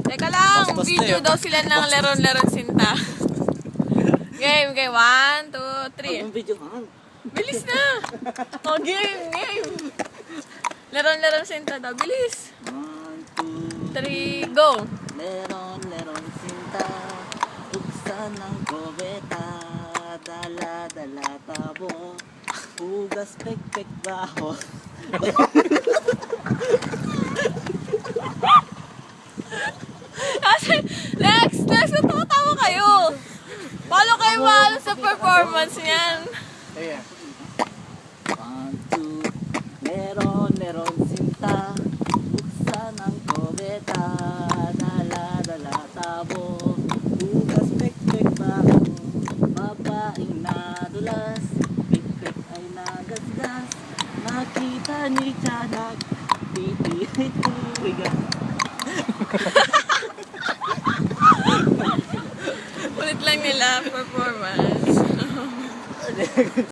Teka lang, Bastos na video yun. daw sila ng Leron-Leron Sinta. Game, 1, 2, 3. Ang video ka. Bilis na! Oh, game! Leron-Leron Sinta daw, bilis! 1, 2, 3, go! Leron sinta, buksan ng kubeta, dala-dala tabo, hugas pek-pek baho. Kasi, next, natatawa kayo! Paano kayo mahalo sa performance niyan? Ayan. 1, 2, Leron sinta, buksan ng kubeta, dala-dala tabo, hugas pek-pek baho, babaeng nadulas, pek-pek ay nagasgas, nakita ni Tiyanak, titi-tuwigan. Ulit lang nila, performance.